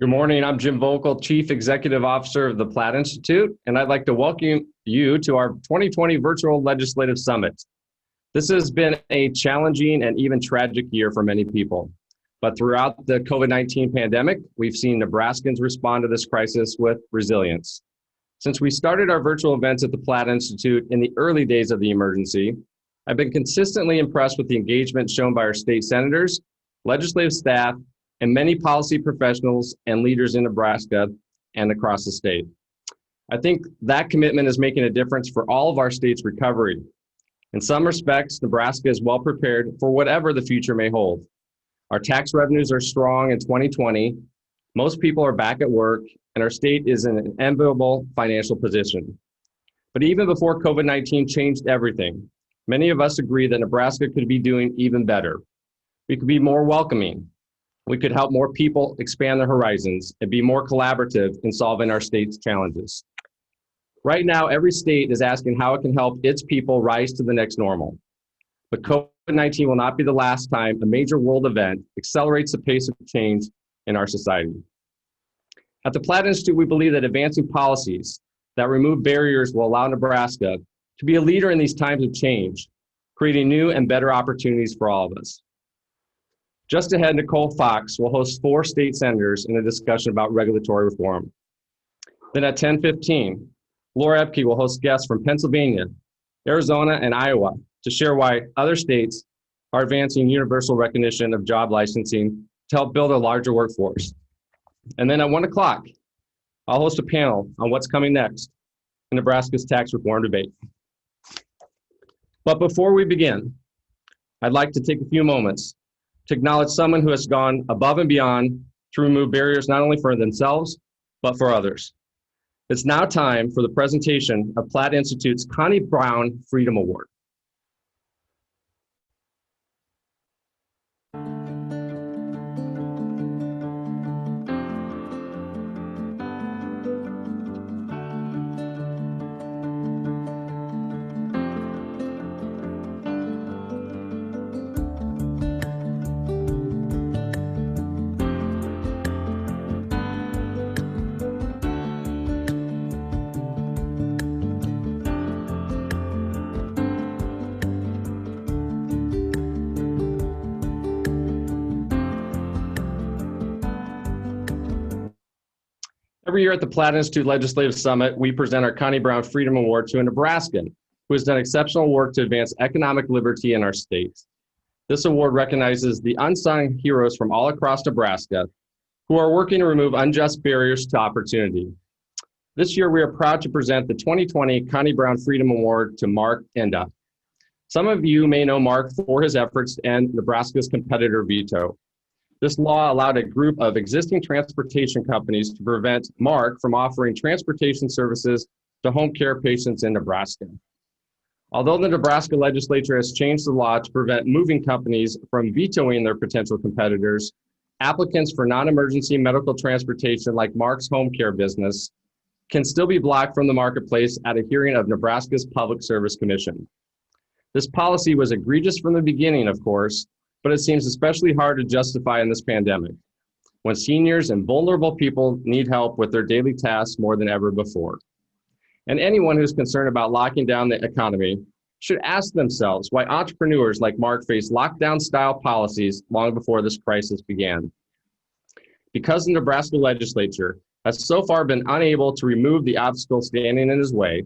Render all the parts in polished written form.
Good morning. I'm Jim Vogel, Chief Executive Officer of the Platt Institute, and I'd like to welcome you to our 2020 Virtual Legislative Summit. This has been a challenging and even tragic year for many people. But throughout the COVID-19 pandemic, we've seen Nebraskans respond to this crisis with resilience. Since we started our virtual events at the Platt Institute in the early days of the emergency, I've been consistently impressed with the engagement shown by our state senators, legislative staff, and many policy professionals and leaders in Nebraska and across the state. I think that commitment is making a difference for all of our state's recovery. In some respects, Nebraska is well prepared for whatever the future may hold. Our tax revenues are strong in 2020, most people are back at work, and our state is in an enviable financial position. But even before COVID-19 changed everything, many of us agree that Nebraska could be doing even better. We could be more welcoming. We could help more people expand their horizons and be more collaborative in solving our state's challenges. Right now, every state is asking how it can help its people rise to the next normal. But COVID-19 will not be the last time a major world event accelerates the pace of change in our society. At the Platt Institute, we believe that advancing policies that remove barriers will allow Nebraska to be a leader in these times of change, creating new and better opportunities for all of us. Just ahead, Nicole Fox will host 4 state senators in a discussion about regulatory reform. Then at 10:15, Laura Epke will host guests from Pennsylvania, Arizona, and Iowa to share why other states are advancing universal recognition of job licensing to help build a larger workforce. And then at 1 o'clock, I'll host a panel on what's coming next in Nebraska's tax reform debate. But before we begin, I'd like to take a few moments to acknowledge someone who has gone above and beyond to remove barriers not only for themselves, but for others. It's now time for the presentation of Platt Institute's Connie Brown Freedom Award. Every year at the Platt Institute Legislative Summit, we present our Connie Brown Freedom Award to a Nebraskan who has done exceptional work to advance economic liberty in our state. This award recognizes the unsung heroes from all across Nebraska who are working to remove unjust barriers to opportunity. This year, we are proud to present the 2020 Connie Brown Freedom Award to Mark Enda. Some of you may know Mark for his efforts to end Nebraska's competitor veto. This law allowed a group of existing transportation companies to prevent Mark from offering transportation services to home care patients in Nebraska. Although the Nebraska legislature has changed the law to prevent moving companies from vetoing their potential competitors, applicants for non-emergency medical transportation like Mark's home care business can still be blocked from the marketplace at a hearing of Nebraska's Public Service Commission. This policy was egregious from the beginning, of course, but it seems especially hard to justify in this pandemic, when seniors and vulnerable people need help with their daily tasks more than ever before. And anyone who's concerned about locking down the economy should ask themselves why entrepreneurs like Mark faced lockdown-style policies long before this crisis began. Because the Nebraska legislature has so far been unable to remove the obstacle standing in his way,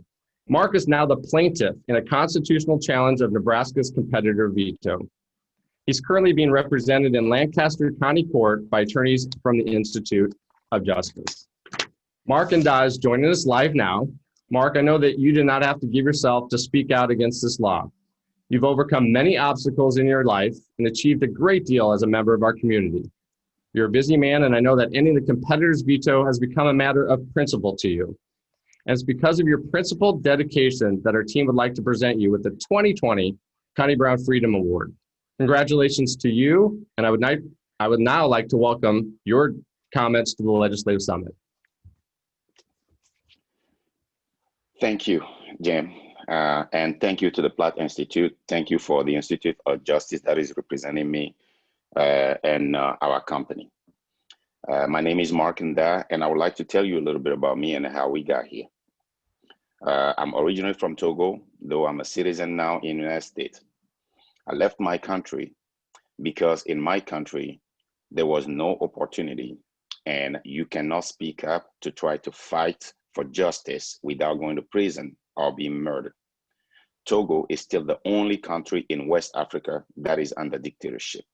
Mark is now the plaintiff in a constitutional challenge of Nebraska's competitor veto. He's currently being represented in Lancaster County Court by attorneys from the Institute of Justice. Mark Enda is joining us live now. Mark, I know that you did not have to give yourself to speak out against this law. You've overcome many obstacles in your life and achieved a great deal as a member of our community. You're a busy man, and I know that ending the competitor's veto has become a matter of principle to you. And it's because of your principled dedication that our team would like to present you with the 2020 Connie Brown Freedom Award. Congratulations to you, and I would now like to welcome your comments to the Legislative Summit. Thank you, Jim, and thank you to the Platt Institute. Thank you for the Institute of Justice that is representing me and our company. My name is Mark Nda, and I would like to tell you a little bit about me and how we got here. I'm originally from Togo, though I'm a citizen now in the United States. I left my country because in my country, there was no opportunity, and you cannot speak up to try to fight for justice without going to prison or being murdered. Togo is still the only country in West Africa that is under dictatorship.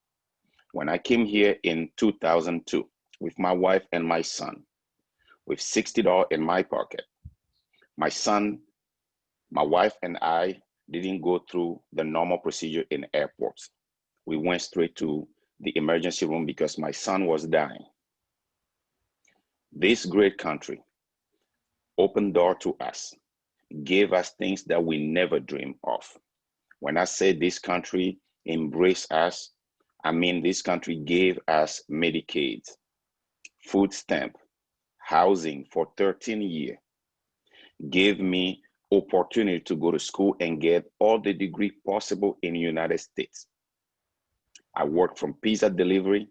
When I came here in 2002 with my wife and my son, with $60 in my pocket, my son, my wife, and I didn't go through the normal procedure in airports. We went straight to the emergency room because my son was dying. This great country opened door to us, gave us things that we never dreamed of. When I say this country embraced us, I mean this country gave us Medicaid, food stamp, housing for 13 years, gave me opportunity to go to school and get all the degree possible in the United States. I worked from pizza delivery,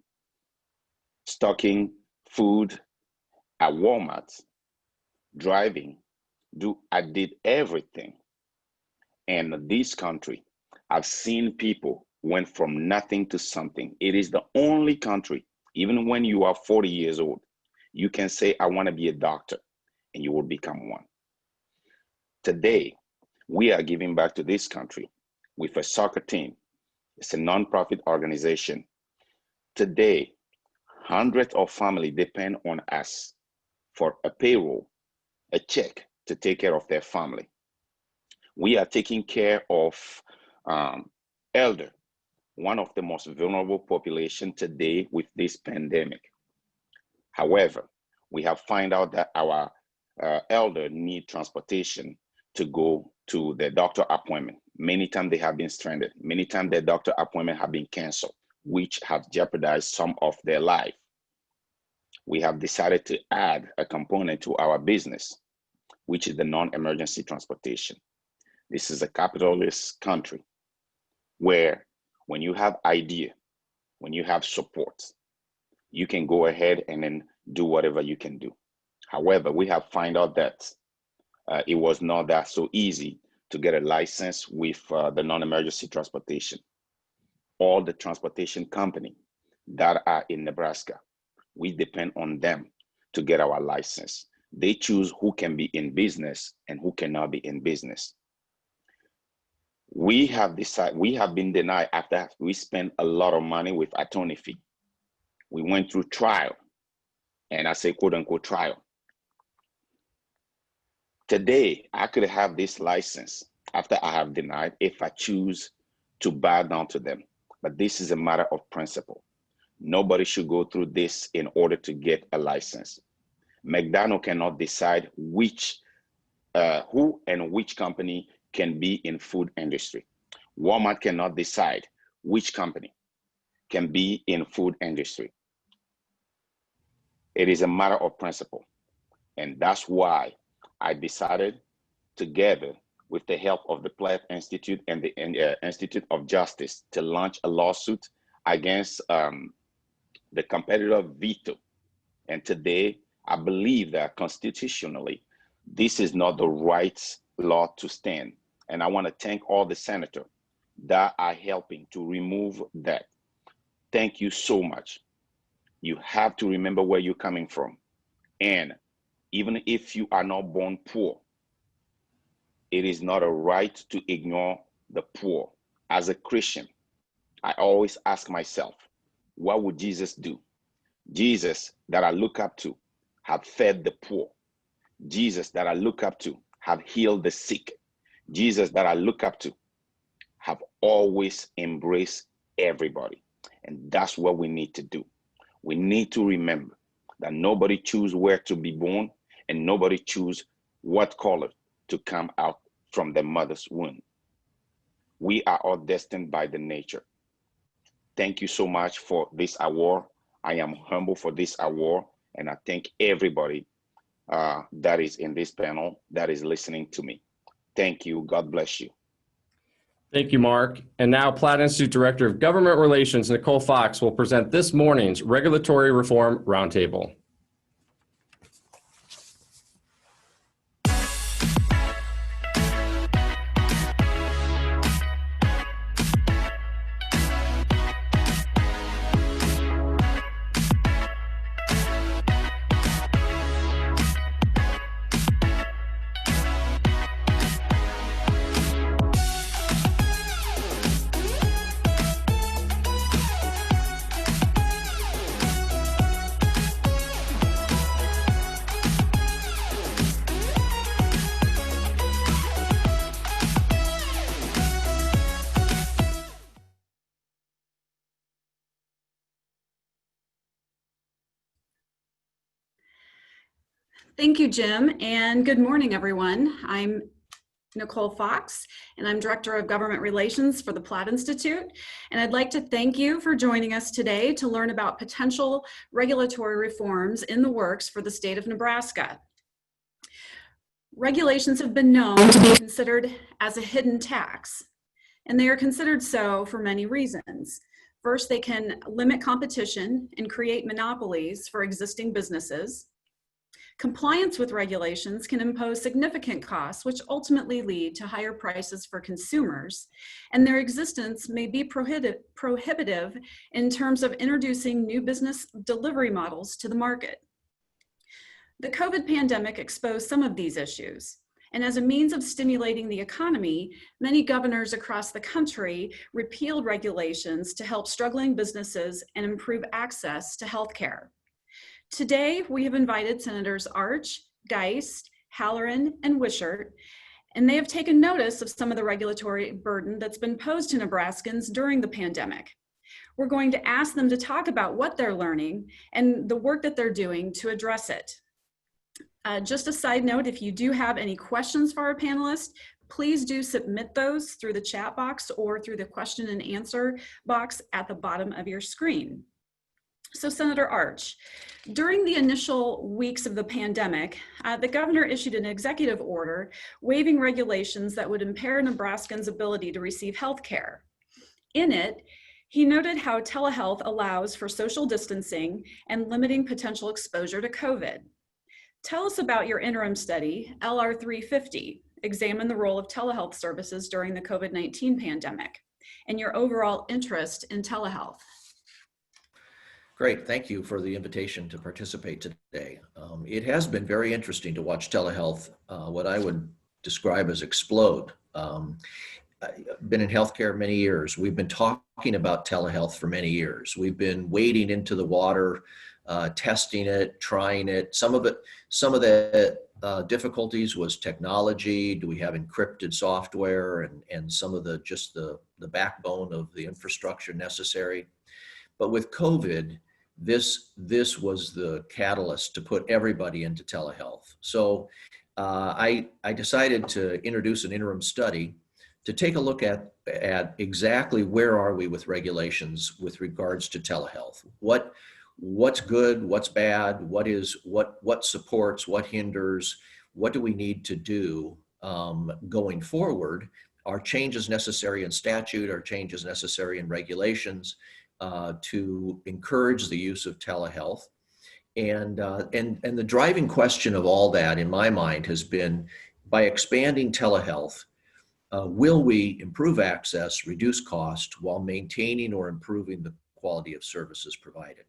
stocking food at Walmart, driving, I did everything. And this country, I've seen people went from nothing to something. It is the only country, even when you are 40 years old, you can say, I want to be a doctor, and you will become one. Today, we are giving back to this country with a soccer team. It's a nonprofit organization. Today, hundreds of families depend on us for a payroll, a check to take care of their family. We are taking care of elder, one of the most vulnerable population today with this pandemic. However, we have found out that our elder need transportation to go to their doctor appointment. Many times they have been stranded. Many times their doctor appointment have been canceled, which have jeopardized some of their life. We have decided to add a component to our business, which is the non-emergency transportation. This is a capitalist country where when you have idea, when you have support, you can go ahead and then do whatever you can do. However, we have found out that it was not that so easy to get a license with the non-emergency transportation. All the transportation company that are in Nebraska, we depend on them to get our license. They choose who can be in business and who cannot be in business. We have been denied after we spent a lot of money with attorney fee. We went through trial, and I say quote unquote trial. Today, I could have this license after I have denied if I choose to bow down to them. But this is a matter of principle. Nobody should go through this in order to get a license. McDonald's cannot decide who and which company can be in food industry. Walmart cannot decide which company can be in food industry. It is a matter of principle. And that's why I decided, together with the help of the Platt Institute and the Institute of Justice, to launch a lawsuit against the competitor veto. And today, I believe that constitutionally, this is not the right law to stand. And I want to thank all the senators that are helping to remove that. Thank you so much. You have to remember where you're coming from. And even if you are not born poor, it is not a right to ignore the poor. As a Christian, I always ask myself, what would Jesus do? Jesus that I look up to have fed the poor. Jesus that I look up to have healed the sick. Jesus that I look up to have always embraced everybody. And that's what we need to do. We need to remember that nobody chooses where to be born and nobody chooses what color to come out from the mother's womb. We are all destined by the nature. Thank you so much for this award. I am humble for this award, and I thank everybody that is in this panel that is listening to me. Thank you. God bless you. Thank you, Mark. And now Platt Institute Director of Government Relations, Nicole Fox, will present this morning's Regulatory Reform Roundtable. Thank you, Jim, and good morning, everyone. I'm Nicole Fox, and I'm Director of Government Relations for the Platt Institute. And I'd like to thank you for joining us today to learn about potential regulatory reforms in the works for the state of Nebraska. Regulations have been known to be considered as a hidden tax, and they are considered so for many reasons. First, they can limit competition and create monopolies for existing businesses. Compliance with regulations can impose significant costs, which ultimately lead to higher prices for consumers, and their existence may be prohibitive in terms of introducing new business delivery models to the market. The COVID pandemic exposed some of these issues, and as a means of stimulating the economy, many governors across the country repealed regulations to help struggling businesses and improve access to healthcare. Today, we have invited Senators Arch, Geist, Halloran, and Wishart, and they have taken notice of some of the regulatory burden that's been posed to Nebraskans during the pandemic. We're going to ask them to talk about what they're learning and the work that they're doing to address it. Just a side note, if you do have any questions for our panelists, please do submit those through the chat box or through the question and answer box at the bottom of your screen. So Senator Arch, during the initial weeks of the pandemic, the governor issued an executive order waiving regulations that would impair Nebraskans' ability to receive health care. In it, he noted how telehealth allows for social distancing and limiting potential exposure to COVID. Tell us about your interim study, LR 350, Examine the Role of Telehealth Services During the COVID-19 Pandemic, and your overall interest in telehealth. Great, thank you for the invitation to participate today. It has been very interesting to watch telehealth, what I would describe as explode. I've been in healthcare many years. We've been talking about telehealth for many years. We've been wading into the water, testing it, trying it. Some of the difficulties was technology. Do we have encrypted software and some of the backbone of the infrastructure necessary? But with COVID, this was the catalyst to put everybody into telehealth. So I decided to introduce an interim study to take a look at exactly where are we with regulations with regards to telehealth. What's good, what's bad, what supports, what hinders, what do we need to do going forward? Are changes necessary in statute? Are changes necessary in regulations? To encourage the use of telehealth. And the driving question of all that in my mind has been, by expanding telehealth, will we improve access, reduce cost while maintaining or improving the quality of services provided?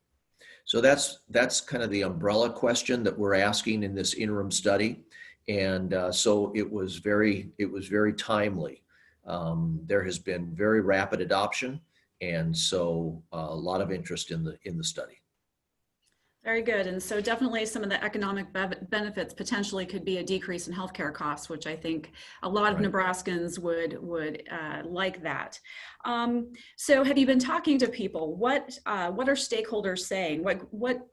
So that's kind of the umbrella question that we're asking in this interim study. And so it was very timely. There has been very rapid adoption. And so a lot of interest in the study. Very good. And so definitely some of the economic benefits potentially could be a decrease in healthcare costs, which I think a lot of Nebraskans would like that. So have you been talking to people? What are stakeholders saying? What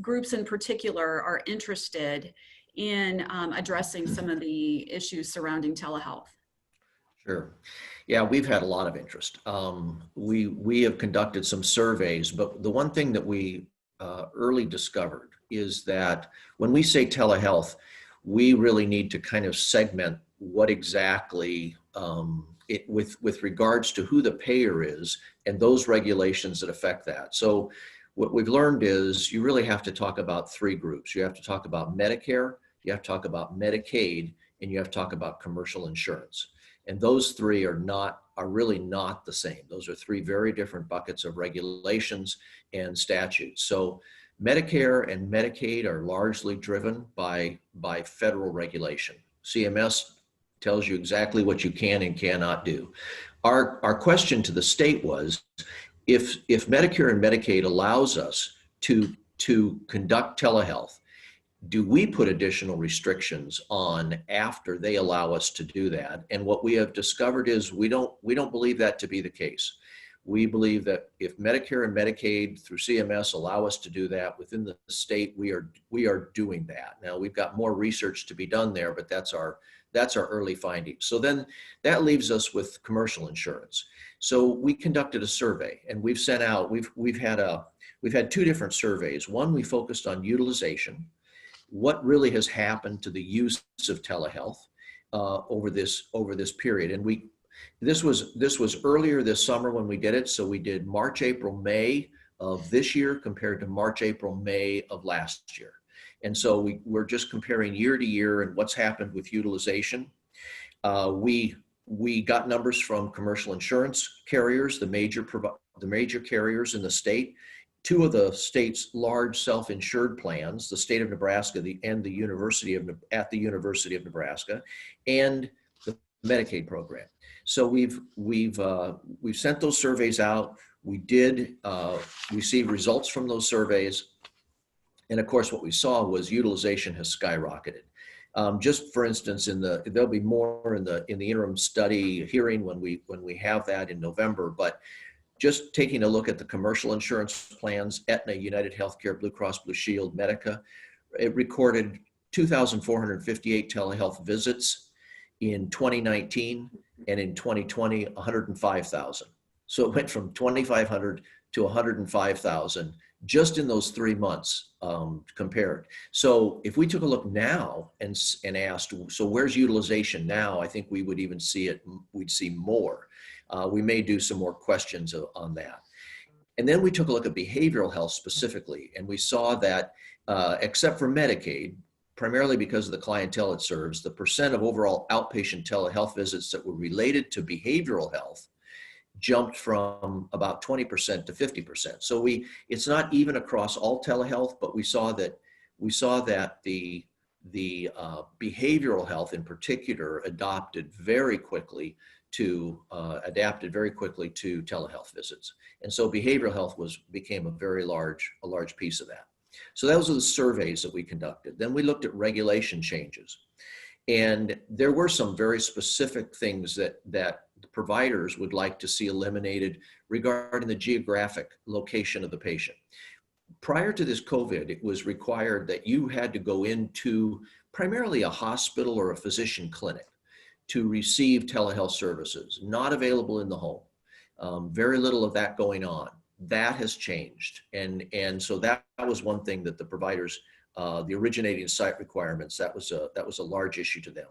groups in particular are interested in addressing some of the issues surrounding telehealth? Sure. Yeah, we've had a lot of interest. We have conducted some surveys, but the one thing that we early discovered is that when we say telehealth, we really need to kind of segment what exactly with regards to who the payer is and those regulations that affect that. So what we've learned is you really have to talk about three groups. You have to talk about Medicare, you have to talk about Medicaid, and you have to talk about commercial insurance. And those three are really not the same. Those are three very different buckets of regulations and statutes. So Medicare and Medicaid are largely driven by federal regulation. CMS tells you exactly what you can and cannot do. Our question to the state was, if Medicare and Medicaid allows us to conduct telehealth, do we put additional restrictions on after they allow us to do that? And what we have discovered is we don't believe that to be the case. We believe that if Medicare and Medicaid through CMS allow us to do that within the state, we are doing that. Now we've got more research to be done there, but that's our early findings. So then that leaves us with commercial insurance. So we conducted a survey, and we've sent out, we've had two different surveys. One, we focused on utilization. What really has happened to the use of telehealth over this period? And this was earlier this summer when we did it. So we did March, April, May of this year compared to March, April, May of last year. And so we're just comparing year to year and what's happened with utilization. We got numbers from commercial insurance carriers, the major carriers in the state. Two of the state's large self-insured plans, the state of Nebraska and the University of Nebraska, and the Medicaid program. So we've sent those surveys out. We did receive results from those surveys, and of course, what we saw was utilization has skyrocketed. Just for instance, there'll be more in the interim study hearing when we have that in November, but just taking a look at the commercial insurance plans, Aetna, United Healthcare, Blue Cross Blue Shield, Medica, it recorded 2,458 telehealth visits in 2019, and in 2020, 105,000. So it went from 2,500 to 105,000 just in those 3 months compared. So if we took a look now and asked, so where's utilization now? I think we would even see it, we'd see more. We may do some more questions on that. And then we took a look at behavioral health specifically, and we saw that except for Medicaid, primarily because of the clientele it serves, the percent of overall outpatient telehealth visits that were related to behavioral health jumped from about 20% to 50%. So it's not even across all telehealth, but we saw that the behavioral health in particular adapted very quickly to telehealth visits. And so behavioral health became a very large piece of that. So those are the surveys that we conducted. Then we looked at regulation changes. And there were some very specific things that the providers would like to see eliminated regarding the geographic location of the patient. Prior to this COVID, it was required that you had to go into primarily a hospital or a physician clinic to receive telehealth services, not available in the home. Very little of that going on. That has changed. And so that was one thing that the providers, the originating site requirements, that was a large issue to them.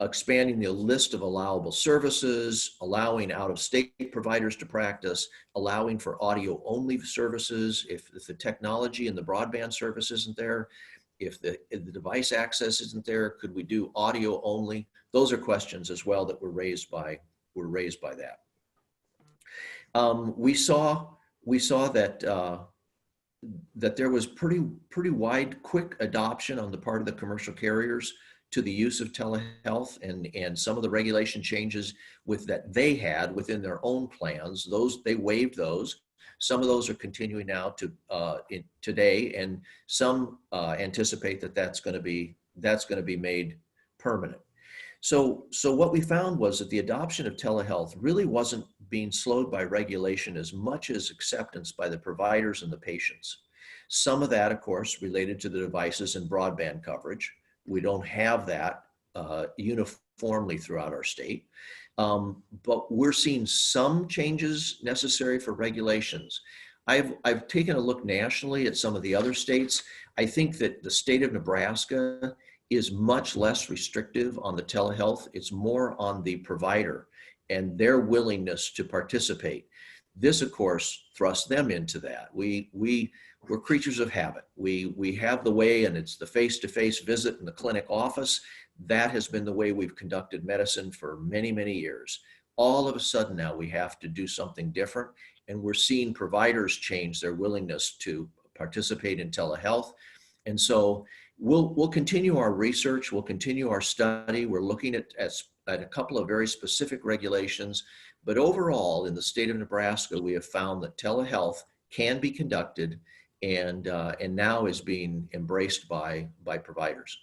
Expanding the list of allowable services, allowing out-of-state providers to practice, allowing for audio-only services. If the technology and the broadband service isn't there, if the device access isn't there, could we do audio only? Those are questions as well that were raised by that. We saw that that there was pretty wide, quick adoption on the part of the commercial carriers to the use of telehealth, and some of the regulation changes that they had within their own plans. They waived those. Some of those are continuing now today, and some anticipate that that's going to be made permanent. So what we found was that the adoption of telehealth really wasn't being slowed by regulation as much as acceptance by the providers and the patients. Some of that, of course, related to the devices and broadband coverage. We don't have that uniformly throughout our state, but we're seeing some changes necessary for regulations. I've taken a look nationally at some of the other states. I think that the state of Nebraska is much less restrictive on the telehealth. It's more on the provider. and their willingness to participate. This, of course, thrusts them into that. We're creatures of habit. We have the way, and it's the face-to-face visit in the clinic office. That has been the way we've conducted medicine for many, many years. All of a sudden now we have to do something different, and we're seeing providers change their willingness to participate in telehealth. And so we'll continue our research, we'll continue our study. We're looking at a couple of very specific regulations, but overall in the state of Nebraska, we have found that telehealth can be conducted and now is being embraced by providers.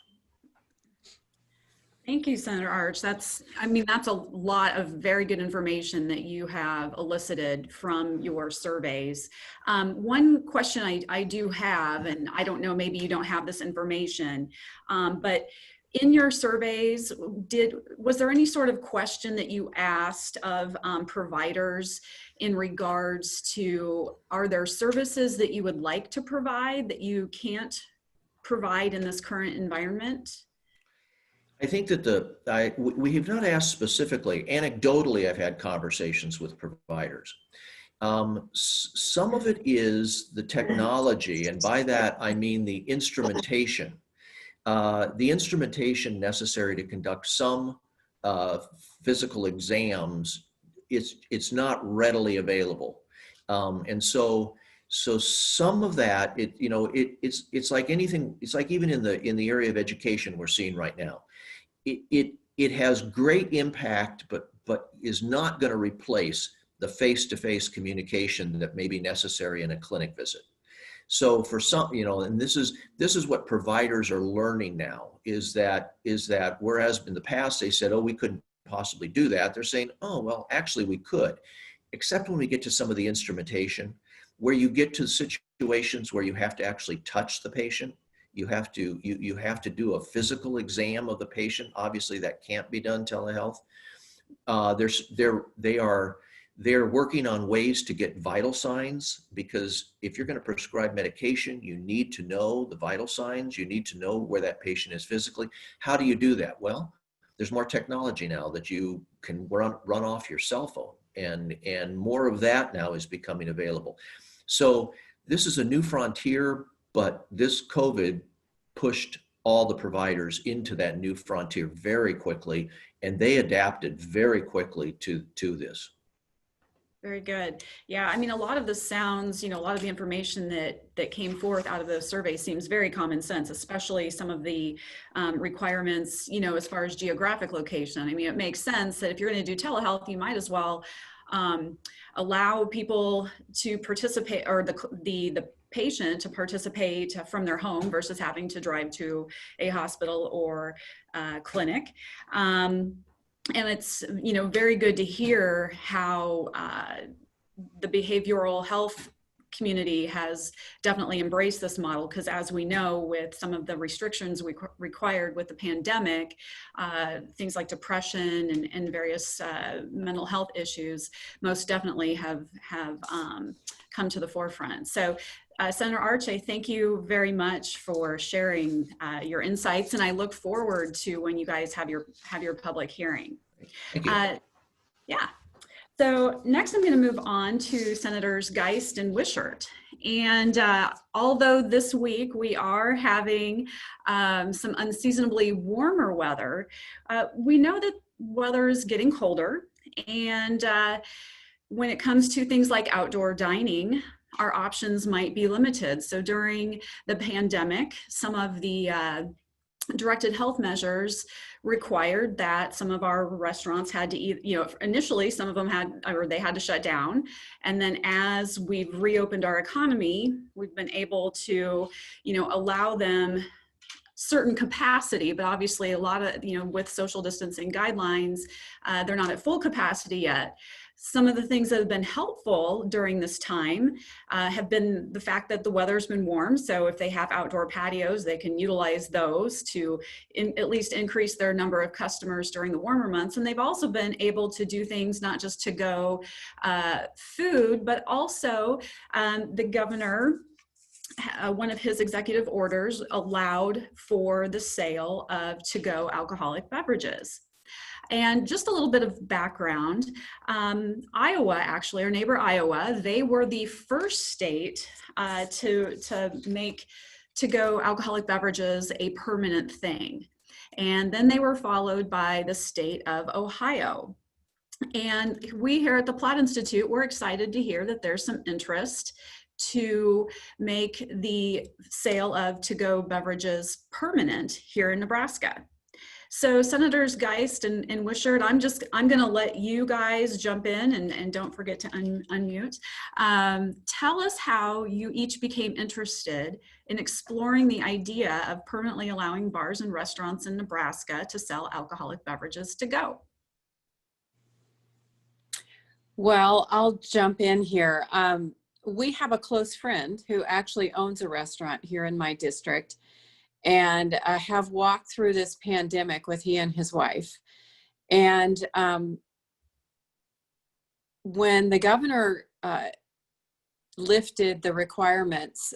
Thank you, Senator Arch. That's a lot of very good information that you have elicited from your surveys. One question I do have, and I don't know, maybe you don't have this information, but in your surveys, was there any sort of question that you asked of providers in regards to, are there services that you would like to provide that you can't provide in this current environment? I think that we have not asked specifically. Anecdotally, I've had conversations with providers. Some of it is the technology, and by that I mean the instrumentation. The instrumentation necessary to conduct some physical exams, it's not readily available, and so some of that, it's like anything. It's like even in the area of education we're seeing right now. It has great impact, but is not going to replace the face-to-face communication that may be necessary in a clinic visit. So for some, and this is what providers are learning now, is that whereas in the past they said, oh, we couldn't possibly do that, they're saying, oh, well, actually we could, except when we get to some of the instrumentation, where you get to situations where you have to actually touch the patient. You have to do a physical exam of the patient. Obviously, that can't be done telehealth. They're working on ways to get vital signs, because if you're going to prescribe medication, you need to know the vital signs. You need to know where that patient is physically. How do you do that? Well, there's more technology now that you can run off your cell phone, and more of that now is becoming available. So this is a new frontier, but this COVID pushed all the providers into that new frontier very quickly, and they adapted very quickly to this. Very good. Yeah, a lot of the sounds, a lot of the information that came forth out of the survey seems very common sense, especially some of the requirements, as far as geographic location. It makes sense that if you're going to do telehealth, you might as well allow people to participate, or the patient to participate from their home versus having to drive to a hospital or clinic. And it's, very good to hear how the behavioral health community has definitely embraced this model, because as we know, with some of the restrictions required with the pandemic, things like depression and various mental health issues most definitely have come to the forefront. So Senator Arch, I thank you very much for sharing your insights, and I look forward to when you guys have your public hearing. Thank you. Yeah. So next I'm going to move on to Senators Geist and Wishart. And although this week we are having some unseasonably warmer weather, we know that weather is getting colder. And when it comes to things like outdoor dining, our options might be limited. So during the pandemic, some of the directed health measures required that some of our restaurants had to eat, initially some of them they had to shut down. And then as we've reopened our economy, we've been able to, allow them certain capacity, but obviously a lot of, with social distancing guidelines, they're not at full capacity yet. Some of the things that have been helpful during this time have been the fact that the weather's been warm. So if they have outdoor patios, they can utilize those to at least increase their number of customers during the warmer months. And they've also been able to do things not just to go food, but also the governor, one of his executive orders allowed for the sale of to-go alcoholic beverages. And just a little bit of background, Iowa, actually, our neighbor Iowa, they were the first state to go alcoholic beverages a permanent thing. And then they were followed by the state of Ohio. And we here at the Platt Institute, we're excited to hear that there's some interest to make the sale of to-go beverages permanent here in Nebraska. So Senators Geist and Wishart, I'm going to let you guys jump in and don't forget to unmute. Tell us how you each became interested in exploring the idea of permanently allowing bars and restaurants in Nebraska to sell alcoholic beverages to go. Well, I'll jump in here. We have a close friend who actually owns a restaurant here in my district, and have walked through this pandemic with he and his wife. And when the governor lifted the requirements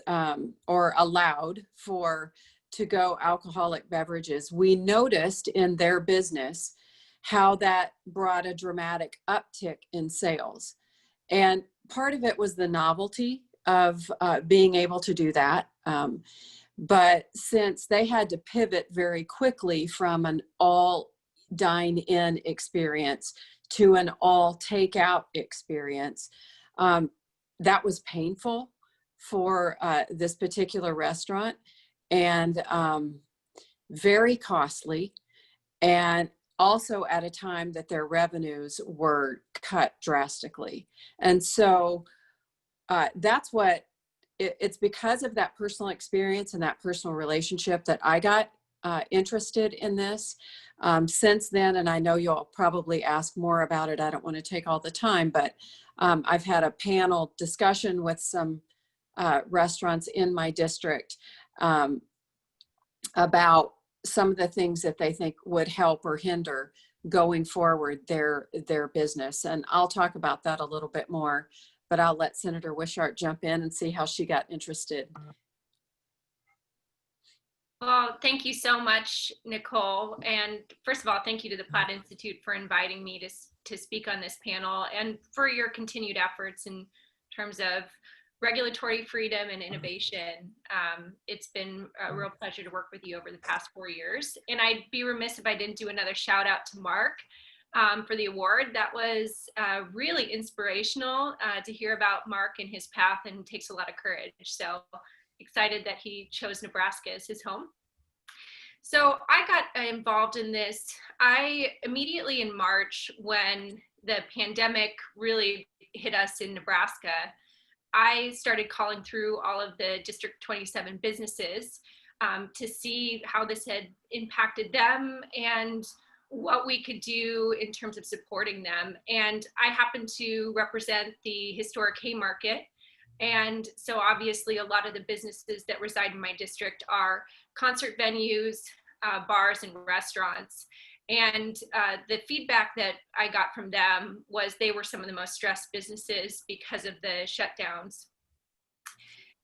or allowed for to-go alcoholic beverages, we noticed in their business how that brought a dramatic uptick in sales. And part of it was the novelty of being able to do that. But since they had to pivot very quickly from an all dine-in experience to an all takeout experience, that was painful for this particular restaurant and very costly, and also at a time that their revenues were cut drastically. And so that's what, it's because of that personal experience and that personal relationship that I got interested in this. Since then, and I know you'll probably ask more about it, I don't want to take all the time, but I've had a panel discussion with some restaurants in my district about some of the things that they think would help or hinder going forward their business. And I'll talk about that a little bit more, but I'll let Senator Wishart jump in and see how she got interested. Well, thank you so much, Nicole. And first of all, thank you to the Platt Institute for inviting me to speak on this panel and for your continued efforts in terms of regulatory freedom and innovation. It's been a real pleasure to work with you over the past 4 years. And I'd be remiss if I didn't do another shout out to Mark for the award. That was really inspirational to hear about Mark and his path, and takes a lot of courage. So excited that he chose Nebraska as his home. So I got involved in this. I immediately in March, when the pandemic really hit us in Nebraska, I started calling through all of the District 27 businesses to see how this had impacted them and what we could do in terms of supporting them. And I happen to represent the historic Haymarket. And so obviously a lot of the businesses that reside in my district are concert venues, bars, and restaurants. And the feedback that I got from them was they were some of the most stressed businesses because of the shutdowns.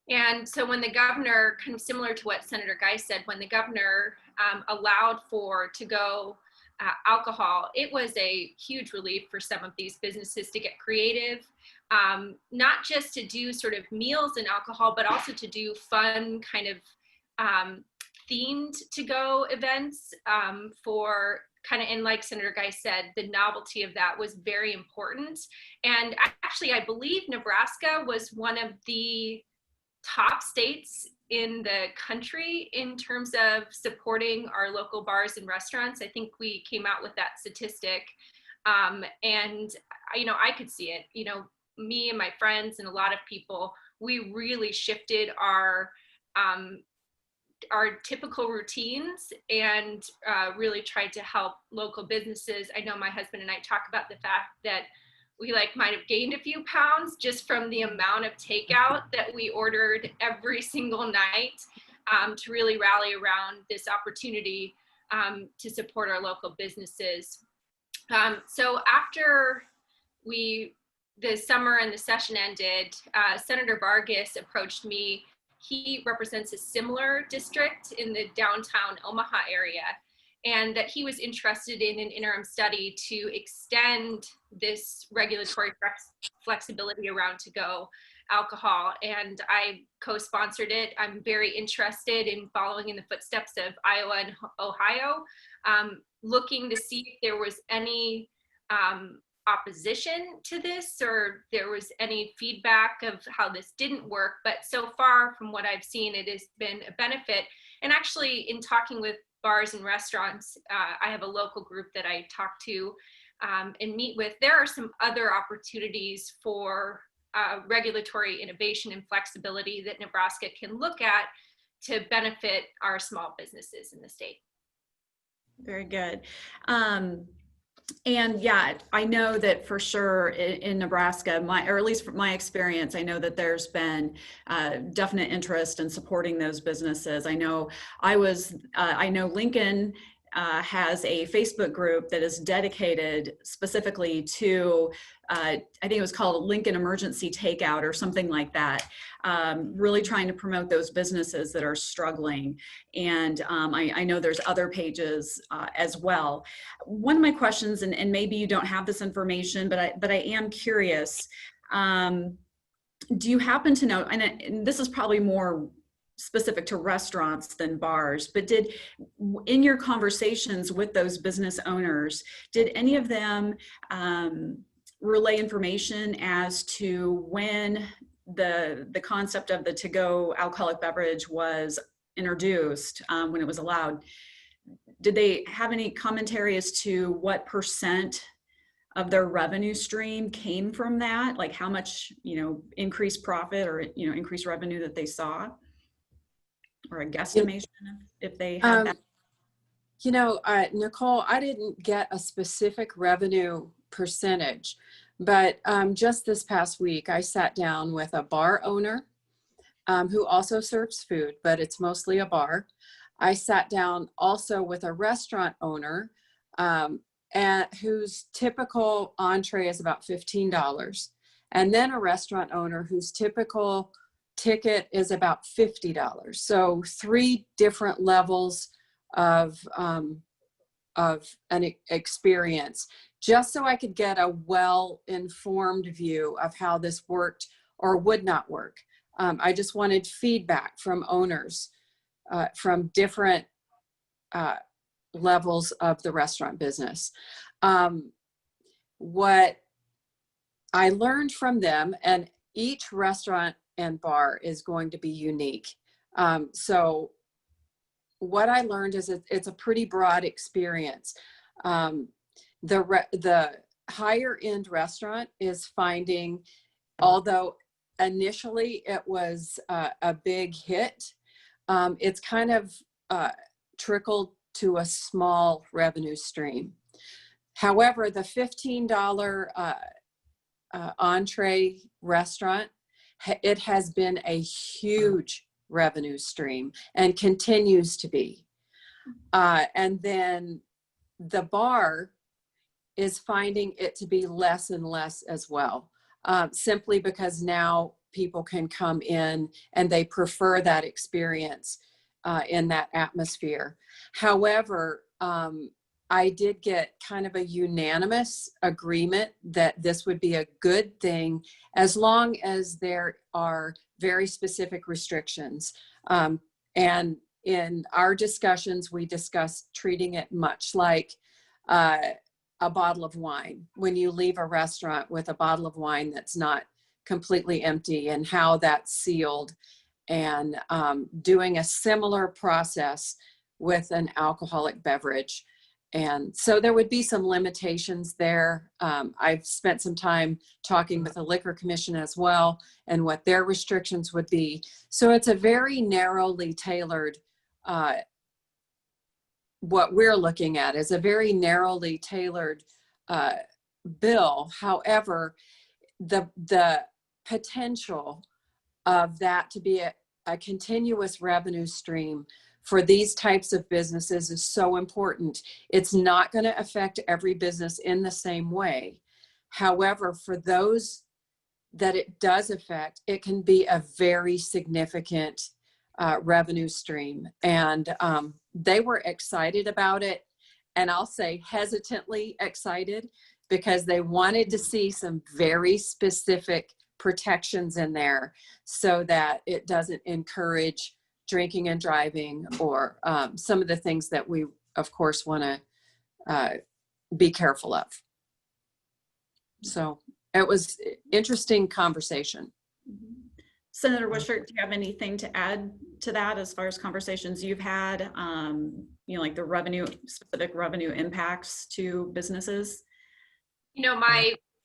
And so when the governor, kind of similar to what Senator Geist said, when the governor allowed for to-go alcohol, it was a huge relief for some of these businesses to get creative, not just to do sort of meals and alcohol, but also to do fun kind of themed to-go events for kind of, and like Senator Geist said, the novelty of that was very important. And actually, I believe Nebraska was one of the top states in the country in terms of supporting our local bars and restaurants. I think we came out with that statistic. And, you know, I could see it, you know, me and my friends and a lot of people, we really shifted our typical routines and really tried to help local businesses. I know my husband and I talk about the fact that we might have gained a few pounds just from the amount of takeout that we ordered every single night to really rally around this opportunity to support our local businesses. So after the summer and the session ended, Senator Vargas approached me. He represents a similar district in the downtown Omaha area. and that he was interested in an interim study to extend this regulatory flexibility around to-go alcohol. And I co-sponsored it. I'm very interested in following in the footsteps of Iowa and Ohio, looking to see if there was any opposition to this, or there was any feedback of how this didn't work. But so far, from what I've seen, it has been a benefit. And actually, in talking with bars and restaurants, I have a local group that I talk to and meet with. There are some other opportunities for regulatory innovation and flexibility that Nebraska can look at to benefit our small businesses in the state. Very good. And yeah, I know that for sure in Nebraska, or at least from my experience, I know that there's been definite interest in supporting those businesses. I know Lincoln has a Facebook group that is dedicated specifically to, I think it was called Lincoln Emergency Takeout or something like that, really trying to promote those businesses that are struggling. And I know there's other pages as well. One of my questions, and maybe you don't have this information, but I am curious, do you happen to know, and this is probably more specific to restaurants than bars, but in your conversations with those business owners, did any of them relay information as to when the concept of the to-go alcoholic beverage was introduced, when it was allowed? Did they have any commentary as to what percent of their revenue stream came from that? Like how much, increased profit or, increased revenue that they saw? Or a guesstimation if they had that? Nicole, I didn't get a specific revenue percentage, but just this past week, I sat down with a bar owner who also serves food, but it's mostly a bar. I sat down also with a restaurant owner and whose typical entree is about $15, and then a restaurant owner whose typical ticket is about $50. So 3 different levels of an experience, just so I could get a well-informed view of how this worked or would not work. I just wanted feedback from owners from different levels of the restaurant business. What I learned from them, and each restaurant and bar is going to be unique. So what I learned is it's a pretty broad experience. The higher end restaurant is finding, although initially it was a big hit, it's kind of trickled to a small revenue stream. However, the $15 entree restaurant, it has been a huge revenue stream and continues to be. And then the bar is finding it to be less and less as well, simply because now people can come in and they prefer that experience in that atmosphere. However, I did get kind of a unanimous agreement that this would be a good thing as long as there are very specific restrictions. And in our discussions, we discussed treating it much like a bottle of wine. When you leave a restaurant with a bottle of wine that's not completely empty, and how that's sealed, and doing a similar process with an alcoholic beverage. And so there would be some limitations there. I've spent some time talking with the Liquor Commission as well, and what their restrictions would be. So it's a very narrowly tailored, what we're looking at is a very narrowly tailored bill. However, the potential of that to be a continuous revenue stream for these types of businesses is so important. It's not going to affect every business in the same way. However, for those that it does affect, it can be a very significant revenue stream. And they were excited about it. and I'll say hesitantly excited, because they wanted to see some very specific protections in there so that it doesn't encourage drinking and driving, or some of the things that we, of course, want to be careful of. So it was interesting conversation. Senator Wishart, do you have anything to add to that as far as conversations you've had, like the specific revenue impacts to businesses?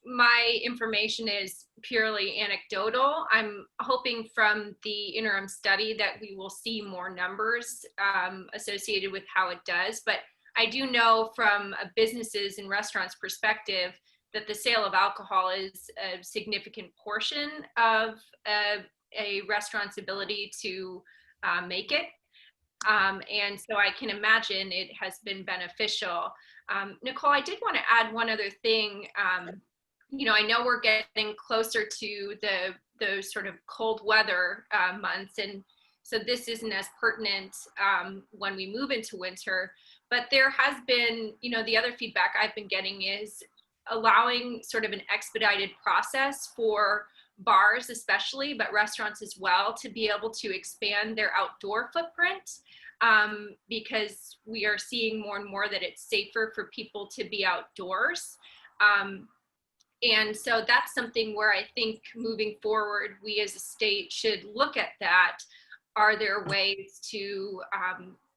My information is purely anecdotal. I'm hoping from the interim study that we will see more numbers associated with how it does. But I do know from a businesses and restaurants perspective that the sale of alcohol is a significant portion of a restaurant's ability to make it. And so I can imagine it has been beneficial. Nicole, I did want to add one other thing. I know we're getting closer to those sort of cold weather months, and so this isn't as pertinent when we move into winter. But there has been, the other feedback I've been getting is allowing sort of an expedited process for bars especially, but restaurants as well, to be able to expand their outdoor footprint, because we are seeing more and more that it's safer for people to be outdoors. And so that's something where I think moving forward, we as a state should look at that. Are there ways to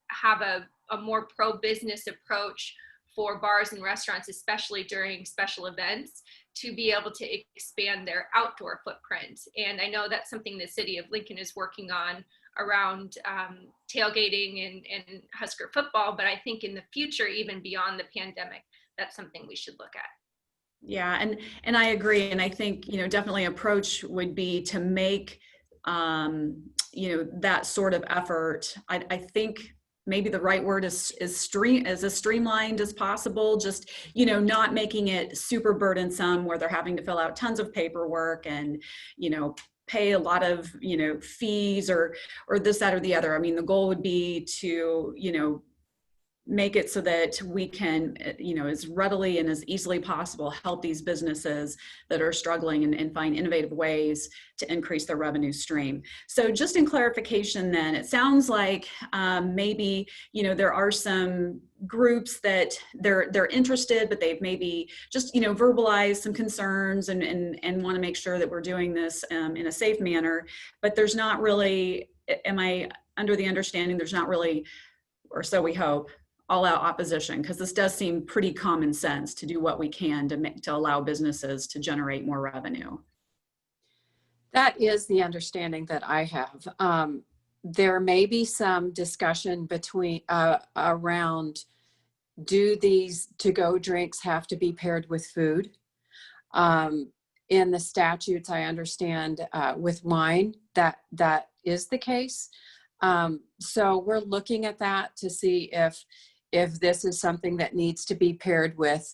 have a more pro-business approach for bars and restaurants, especially during special events, to be able to expand their outdoor footprint? And I know that's something the city of Lincoln is working on around tailgating and Husker football, but I think in the future, even beyond the pandemic, that's something we should look at. Yeah, and I agree. And I think, definitely approach would be to make, that sort of effort. I think maybe the right word is as streamlined as possible, just, not making it super burdensome where they're having to fill out tons of paperwork and, pay a lot of, fees or this, that, or the other. I mean, the goal would be to, make it so that we can, as readily and as easily possible help these businesses that are struggling and find innovative ways to increase their revenue stream. So just in clarification then, it sounds like maybe, there are some groups that they're interested, but they've maybe just, verbalized some concerns and want to make sure that we're doing this in a safe manner, but there's not really, am I under the understanding there's not really, or so we hope, all-out opposition, because this does seem pretty common sense to do what we can to allow businesses to generate more revenue. That is the understanding that I have. There may be some discussion between around, do these to-go drinks have to be paired with food? In the statutes, I understand with wine that is the case. So we're looking at that to see if this is something that needs to be paired with.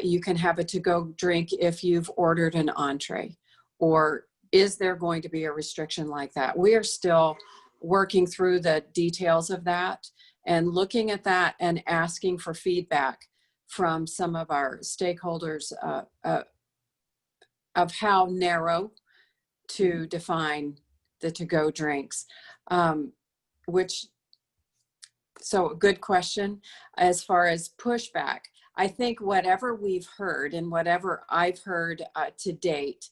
You can have a to-go drink if you've ordered an entree, or is there going to be a restriction like that? We are still working through the details of that and looking at that and asking for feedback from some of our stakeholders of how narrow to define the to-go drinks, so a good question. As far as pushback, I think whatever we've heard and whatever I've heard to date,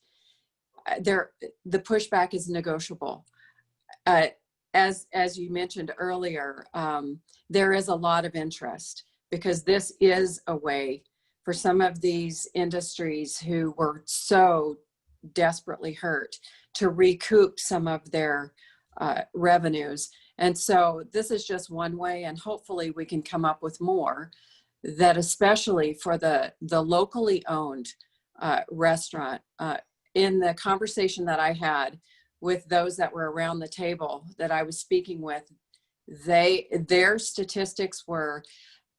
the pushback is negotiable. As you mentioned earlier, there is a lot of interest because this is a way for some of these industries who were so desperately hurt to recoup some of their revenues. And so this is just one way, and hopefully we can come up with more that, especially for the locally owned restaurant. In the conversation that I had with those that were around the table that I was speaking with, their statistics were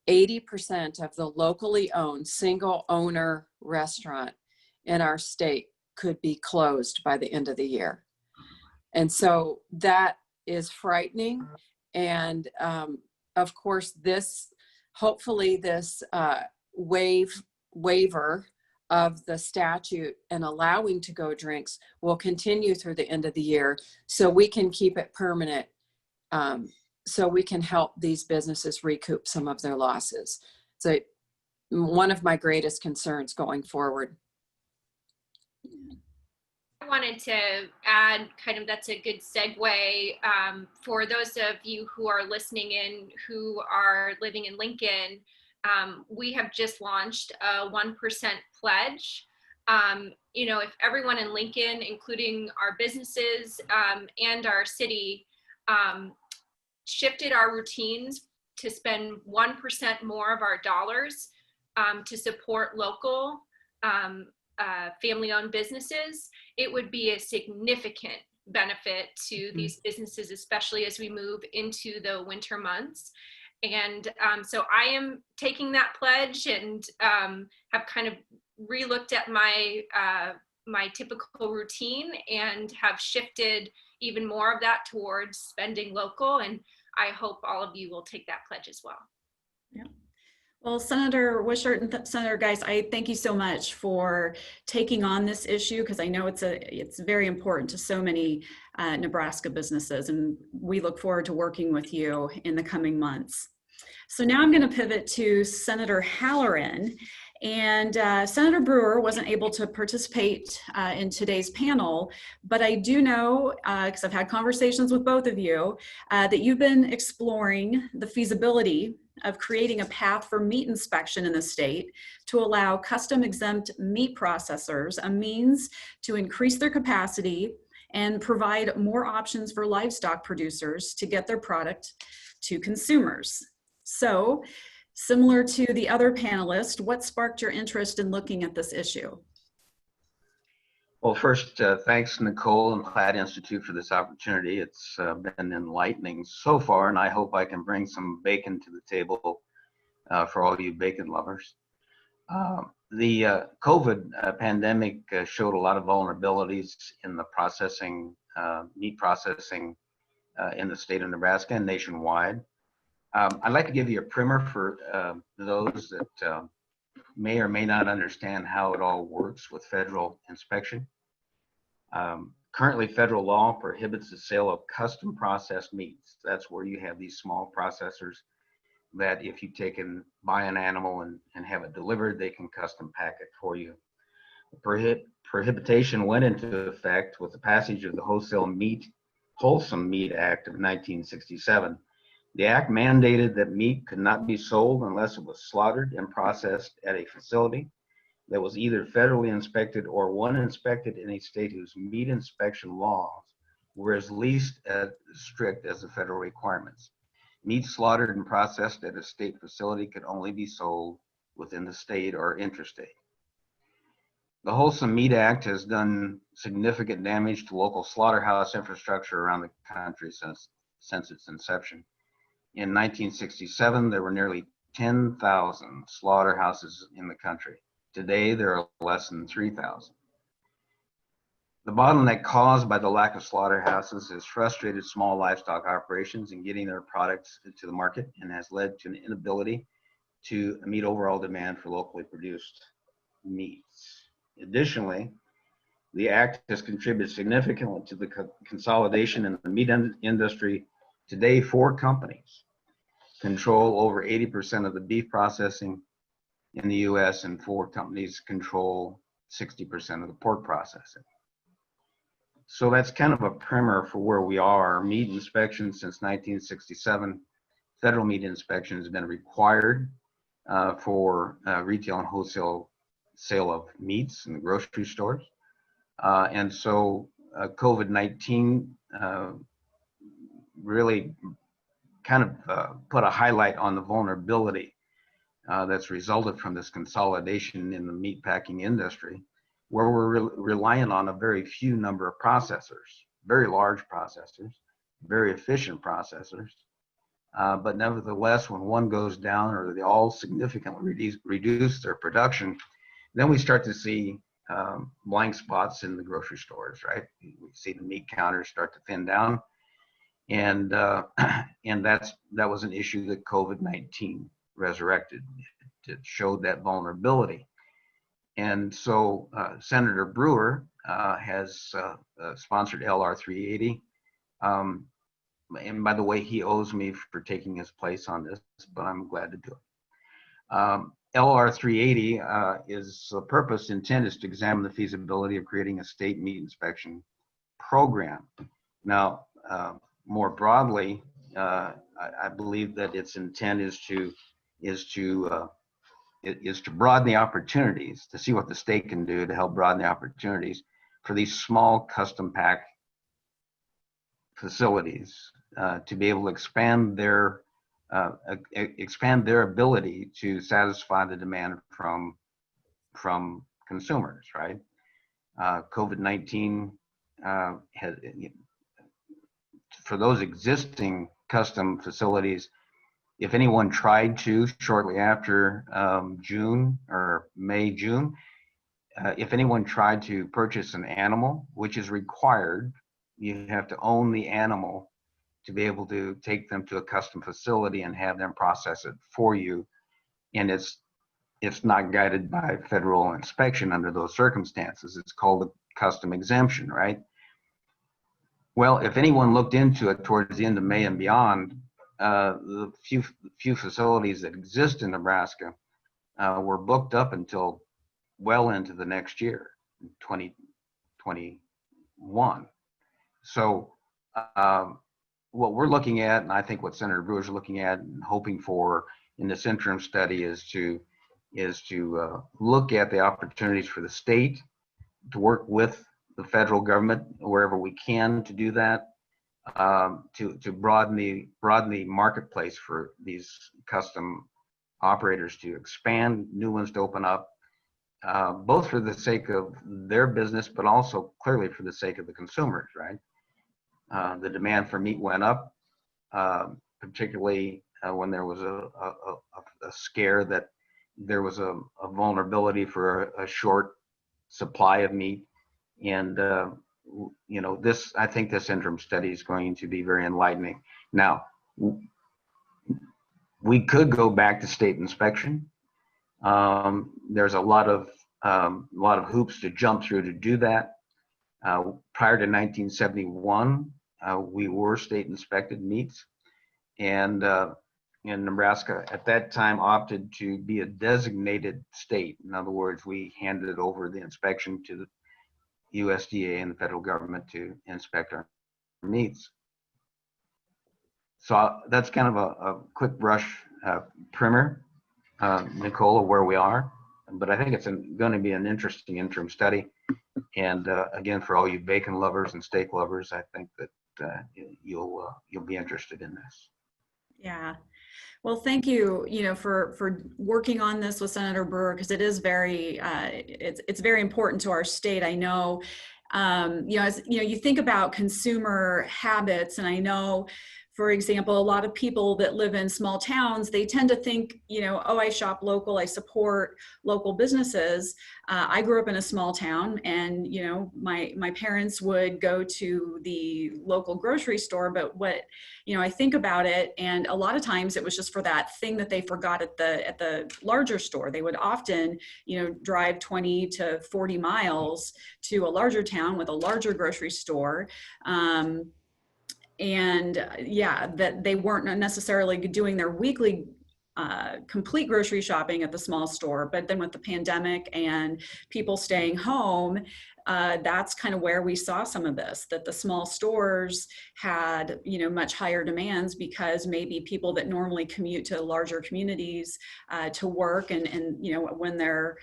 80% of the locally owned single owner restaurant in our state could be closed by the end of the year. And so that is frightening. And of course, this hopefully this waiver of the statute and allowing to-go drinks will continue through the end of the year, so we can keep it permanent, so we can help these businesses recoup some of their losses. So one of my greatest concerns going forward. I wanted to add that's a good segue for those of you who are listening in who are living in Lincoln. We have just launched a 1% pledge. If everyone in Lincoln, including our businesses and our city, shifted our routines to spend 1% more of our dollars to support local family-owned businesses, it would be a significant benefit to these businesses, especially as we move into the winter months. And so I am taking that pledge and have kind of relooked at my my typical routine and have shifted even more of that towards spending local. And I hope all of you will take that pledge as well. Yeah. Well, Senator Wishart and Senator Geis, I thank you so much for taking on this issue, because I know it's very important to so many Nebraska businesses, and we look forward to working with you in the coming months. So now I'm going to pivot to Senator Halloran. And Senator Brewer wasn't able to participate in today's panel, but I do know, because I've had conversations with both of you, that you've been exploring the feasibility of creating a path for meat inspection in the state to allow custom exempt meat processors a means to increase their capacity and provide more options for livestock producers to get their product to consumers. So, similar to the other panelists, what sparked your interest in looking at this issue? Well, first, thanks, Nicole and Platt Institute for this opportunity. It's been enlightening so far, and I hope I can bring some bacon to the table for all you bacon lovers. The COVID pandemic showed a lot of vulnerabilities in the processing, meat processing in the state of Nebraska and nationwide. I'd like to give you a primer for those that may or may not understand how it all works with federal inspection. Currently, federal law prohibits the sale of custom processed meats. That's where you have these small processors that if you take and buy an animal and have it delivered, they can custom pack it for you. Prohibition went into effect with the passage of the Wholesome Meat Act of 1967. The act mandated that meat could not be sold unless it was slaughtered and processed at a facility that was either federally inspected or one inspected in a state whose meat inspection laws were as least as strict as the federal requirements. Meat slaughtered and processed at a state facility could only be sold within the state or interstate. The Wholesome Meat Act has done significant damage to local slaughterhouse infrastructure around the country since its inception. In 1967, there were nearly 10,000 slaughterhouses in the country. Today, there are less than 3,000. The bottleneck caused by the lack of slaughterhouses has frustrated small livestock operations in getting their products to the market and has led to an inability to meet overall demand for locally produced meats. Additionally, the act has contributed significantly to the consolidation in the meat industry. Today, 4 companies control over 80% of the beef processing in the US, and 4 companies control 60% of the pork processing. So that's kind of a primer for where we are. Meat inspection since 1967, federal meat inspection has been required for retail and wholesale sale of meats in the grocery stores. And so COVID-19 really kind of put a highlight on the vulnerability that's resulted from this consolidation in the meat packing industry, where we're reliant on a very few number of processors, very large processors, very efficient processors. But nevertheless, when one goes down or they all significantly reduce their production, then we start to see blank spots in the grocery stores, right? We see the meat counters start to thin down. And that was an issue that COVID-19 resurrected. It showed that vulnerability. And so Senator Brewer has sponsored LR 380. And by the way, he owes me for taking his place on this, but I'm glad to do it. LR 380 is the purpose intent is to examine the feasibility of creating a state meat inspection program. Now, more broadly, I believe that its intent is to broaden the opportunities, to see what the state can do to help broaden the opportunities for these small custom pack facilities to be able to expand their ability to satisfy the demand from consumers, right? COVID-19 has, for those existing custom facilities, if anyone tried to shortly after June or May, June, if anyone tried to purchase an animal, which is required, you have to own the animal to be able to take them to a custom facility and have them process it for you. And it's not guided by federal inspection under those circumstances. It's called a custom exemption, right? Well, if anyone looked into it towards the end of May and beyond, the few facilities that exist in Nebraska were booked up until well into the next year, 2021. So what we're looking at, and I think what Senator Brewer is looking at and hoping for in this interim study is to look at the opportunities for the state to work with the federal government wherever we can to do that, to broaden the marketplace for these custom operators to expand, new ones to open up, both for the sake of their business, but also clearly for the sake of the consumers, right? The demand for meat went up, particularly when there was a scare that there was a vulnerability for a short supply of meat. And, you know, I think this interim study is going to be very enlightening. Now, we could go back to state inspection. There's a lot of hoops to jump through to do that. Prior to 1971, we were state inspected meats, and Nebraska at that time opted to be a designated state. In other words, we handed over the inspection to the USDA and the federal government to inspect our meats. So that's kind of a quick brush primer, Nicole, of where we are. But I think it's going to be an interesting interim study. And again, for all you bacon lovers and steak lovers, I think that you'll be interested in this. Yeah. Well, thank you, for working on this with Senator Brewer, because it is very, it's very important to our state. I know, as you think about consumer habits, and I know, for example, a lot of people that live in small towns, they tend to think, oh, I shop local, I support local businesses. I grew up in a small town, and my parents would go to the local grocery store, but what I think about it, and a lot of times it was just for that thing that they forgot at the larger store. They would often drive 20 to 40 miles to a larger town with a larger grocery store. That they weren't necessarily doing their weekly complete grocery shopping at the small store. But then with the pandemic and people staying home, that's kind of where we saw some of this, that the small stores had, much higher demands because maybe people that normally commute to larger communities to work and when they're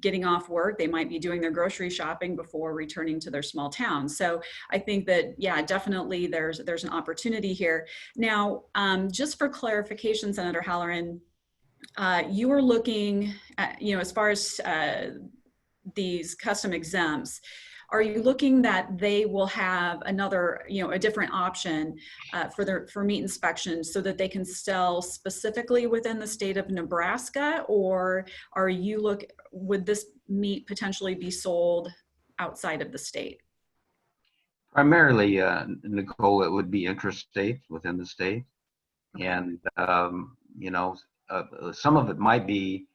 getting off work, they might be doing their grocery shopping before returning to their small town. So I think that, definitely there's an opportunity here. Now, just for clarification, Senator Halloran, you were looking at, as far as these custom exempts, are you looking that they will have another, a different option for meat inspection so that they can sell specifically within the state of Nebraska, or would this meat potentially be sold outside of the state? Primarily, Nicole, it would be interstate within the state. And, some of it might be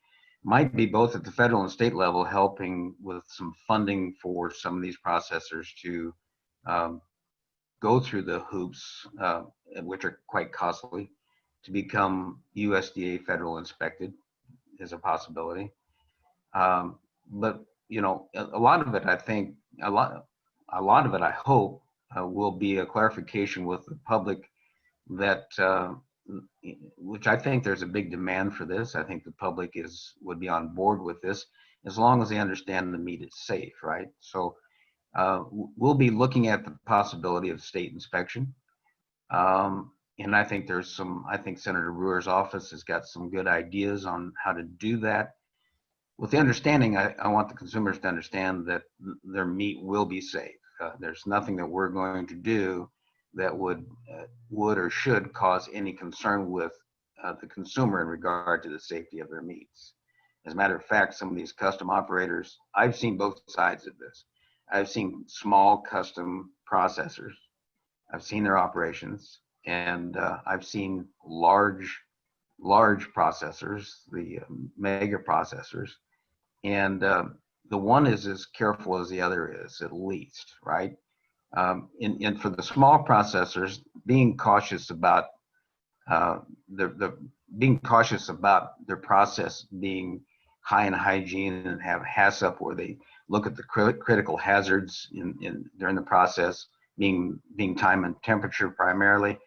both at the federal and state level, helping with some funding for some of these processors to go through the hoops, which are quite costly, to become USDA federal inspected is a possibility. But you know, a lot of it, I think, a lot of it, I hope, will be a clarification with the public that, which I think there's a big demand for this. I think the public would be on board with this as long as they understand the meat is safe, right? So we'll be looking at the possibility of state inspection. And I think I think Senator Brewer's office has got some good ideas on how to do that. With the understanding, I want the consumers to understand that their meat will be safe. There's nothing that we're going to do that would or should cause any concern with the consumer in regard to the safety of their meats. As a matter of fact, some of these custom operators, I've seen both sides of this. I've seen small custom processors. I've seen their operations, and I've seen large processors, the mega processors. And the one is as careful as the other is, at least, right? And for the small processors, being cautious about being cautious about their process being high in hygiene and have HACCP, where they look at the critical hazards during the process, being time and temperature primarily,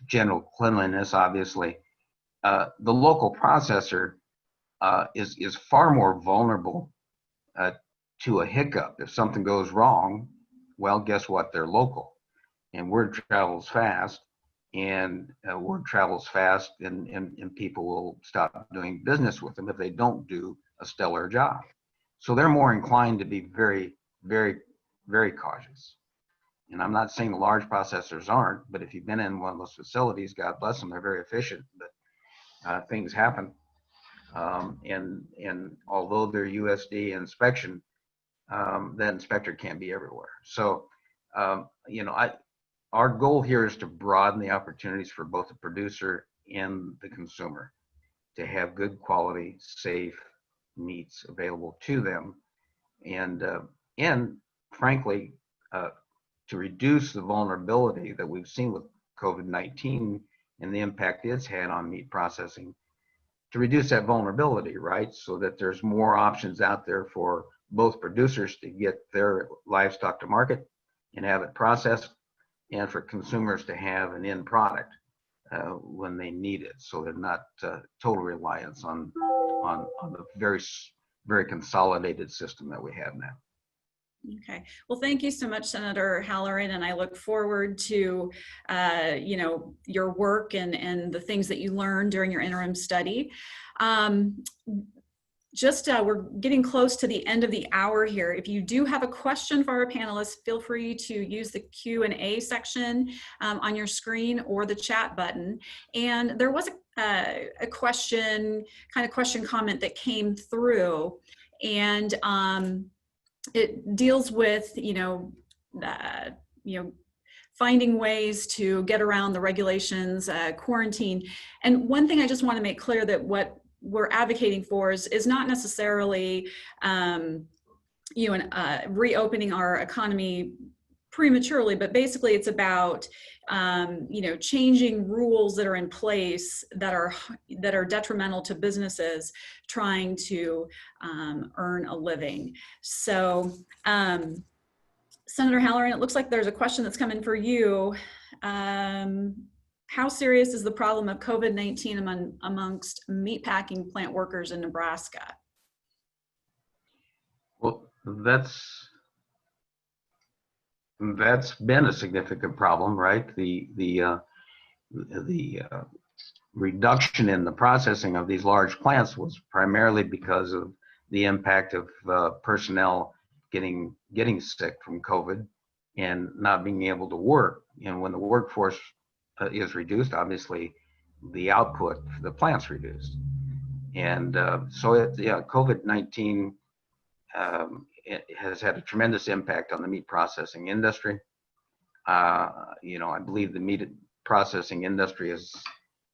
general cleanliness, obviously. The local processor is far more vulnerable to a hiccup. If something goes wrong, well, guess what? They're local, and word travels fast, and and people will stop doing business with them if they don't do a stellar job. So they're more inclined to be very, very, very cautious. And I'm not saying the large processors aren't, but if you've been in one of those facilities, God bless them, they're very efficient, but things happen. And although they're USDA inspection, that inspector can't be everywhere. So, you know, our goal here is to broaden the opportunities for both the producer and the consumer to have good quality, safe meats available to them, and frankly, to reduce the vulnerability that we've seen with COVID-19 and the impact it's had on meat processing, to reduce that vulnerability, right? So that there's more options out there for both producers to get their livestock to market and have it processed, and for consumers to have an end product when they need it. So they're not total reliance on the very, very consolidated system that we have now. Okay. Well, thank you so much, Senator Halloran, and I look forward to, you know, your work and the things that you learned during your interim study. We're getting close to the end of the hour here. If you do have a question for our panelists, feel free to use the Q&A section on your screen or the chat button. And there was a question comment that came through, and it deals with, finding ways to get around the regulations, quarantine. And one thing I just want to make clear, that what we're advocating for is not necessarily, reopening our economy prematurely, but basically it's about, changing rules that are in place that are detrimental to businesses trying to earn a living. So, Senator Halloran, it looks like there's a question that's coming for you. How serious is the problem of COVID-19 amongst meatpacking plant workers in Nebraska? Well, that's been a significant problem, right? The reduction in the processing of these large plants was primarily because of the impact of personnel getting sick from COVID and not being able to work. And when the workforce is reduced, obviously the output for the plant's reduced. And COVID-19 it has had a tremendous impact on the meat processing industry. I believe the meat processing industry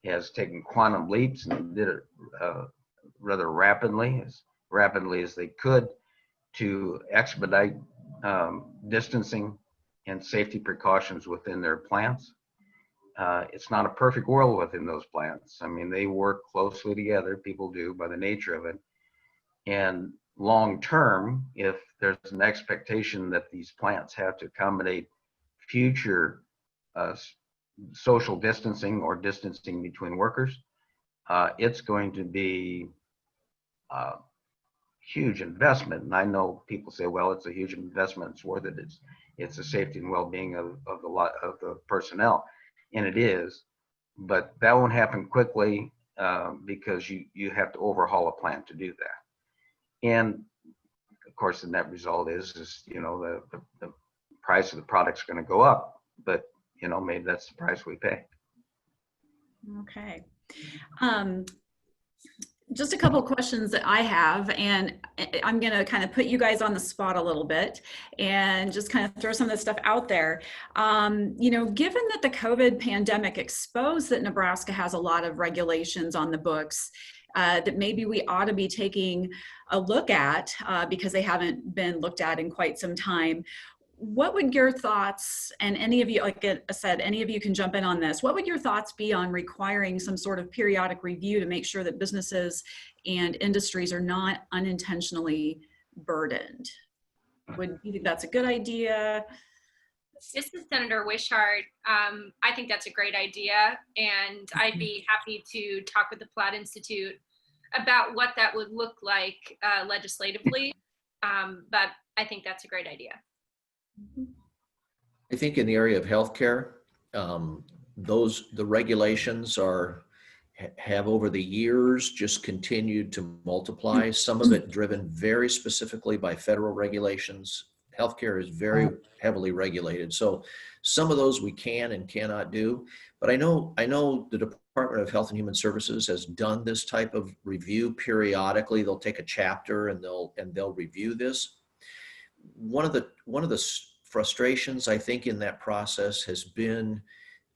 has taken quantum leaps and did it rather rapidly as they could, to expedite distancing and safety precautions within their plants. It's not a perfect world within those plants. I mean, they work closely together, people do, by the nature of it. And long term, if there's an expectation that these plants have to accommodate future social distancing or distancing between workers, it's going to be a huge investment. And I know people say, well, it's a huge investment, it's worth it. It's the safety and well-being of the personnel, and it is, but that won't happen quickly because you have to overhaul a plant to do that. And of course, the net result is you know, the price of the product's going to go up, but you know, maybe that's the price we pay. Okay. Just a couple of questions that I have, and I'm going to kind of put you guys on the spot a little bit and just kind of throw some of this stuff out there. You know, given that the COVID pandemic exposed that Nebraska has a lot of regulations on the books that maybe we ought to be taking a look at because they haven't been looked at in quite some time. What would your thoughts, and any of you, like I said, any of you can jump in on this, what would your thoughts be on requiring some sort of periodic review to make sure that businesses and industries are not unintentionally burdened? Would you think that's a good idea? This is Senator Wishart. I think that's a great idea, and I'd be happy to talk with the Platt Institute about what that would look like legislatively, but I think that's a great idea. I think in the area of healthcare, the regulations have over the years just continued to multiply. Some of it driven very specifically by federal regulations. Healthcare is very heavily regulated, so some of those we can and cannot do. But I know the Department of Health and Human Services has done this type of review periodically. They'll take a chapter and they'll review this. One of the frustrations I think in that process has been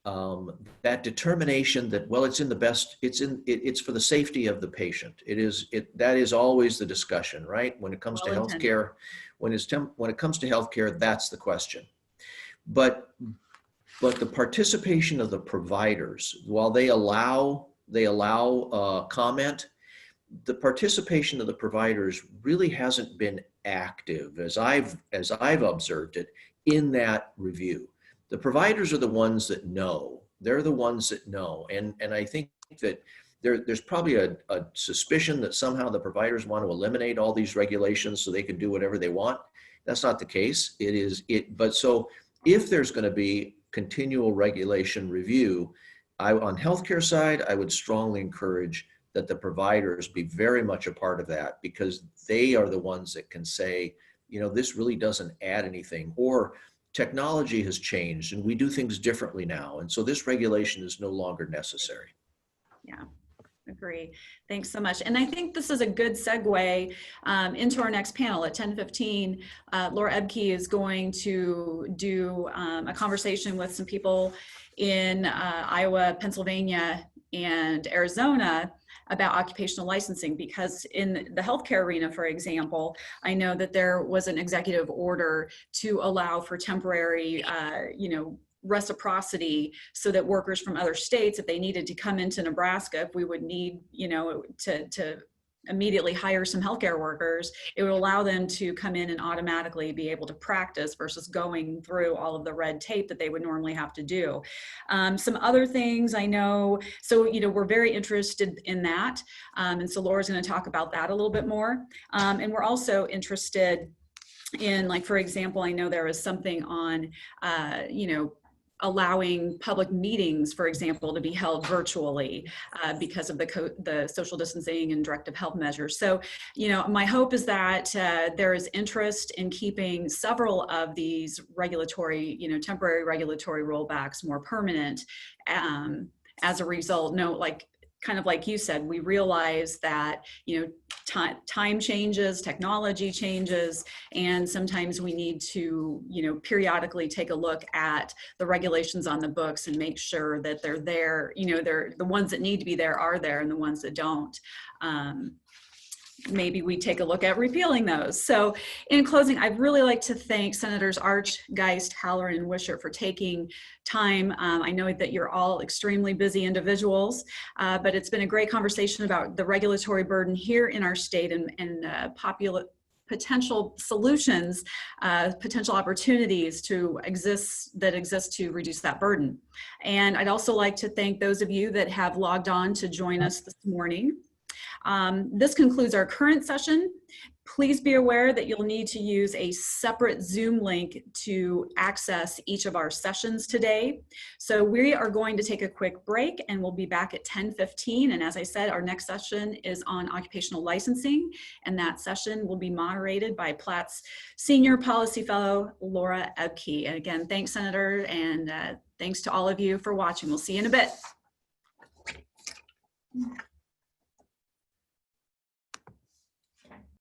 that determination that, well, it's for the safety of the patient. That is always the discussion, right? When it comes to healthcare, when it comes to healthcare, that's the question. But the participation of the providers, while they allow comment, the participation of the providers really hasn't been active as I've observed it in that review. The providers are the ones that know. They're the ones that know. And I think that there's probably a suspicion that somehow the providers want to eliminate all these regulations so they can do whatever they want. That's not the case. But so if there's going to be continual regulation review, on healthcare side, I would strongly encourage that the providers be very much a part of that, because they are the ones that can say, you know, this really doesn't add anything, or technology has changed and we do things differently now, and so this regulation is no longer necessary. Yeah, agree. Thanks so much. And I think this is a good segue into our next panel at 10:15. Laura Ebke is going to do a conversation with some people in Iowa, Pennsylvania, and Arizona about occupational licensing, because in the healthcare arena, for example, I know that there was an executive order to allow for temporary, reciprocity, so that workers from other states, if they needed to come into Nebraska, if we would need, to immediately hire some healthcare workers, it would allow them to come in and automatically be able to practice versus going through all of the red tape that they would normally have to do. Some other things I know, so, we're very interested in that. And so Laura's going to talk about that a little bit more. And we're also interested in, like, for example, I know there was something on, allowing public meetings, for example, to be held virtually because of the social distancing and directive health measures. So, my hope is that there is interest in keeping several of these regulatory, temporary regulatory rollbacks more permanent. As a result, kind of like you said, we realize that, you know, time changes, technology changes, and sometimes we need to, you know, periodically take a look at the regulations on the books and make sure that they're there, you know, they're the ones that need to be there are there, and the ones that don't, maybe we take a look at repealing those. So in closing, I'd really like to thank Senators Arch, Geist, Halloran, and Wishart for taking time. I know that you're all extremely busy individuals, but it's been a great conversation about the regulatory burden here in our state and potential solutions, potential opportunities to exist to reduce that burden. And I'd also like to thank those of you that have logged on to join us this morning. This concludes our current session. Please be aware that you'll need to use a separate Zoom link to access each of our sessions today. So we are going to take a quick break and we'll be back at 10:15. And as I said, our next session is on occupational licensing, and that session will be moderated by Platt's Senior Policy Fellow, Laura Ebke. And again, thanks, Senator, and thanks to all of you for watching. We'll see you in a bit.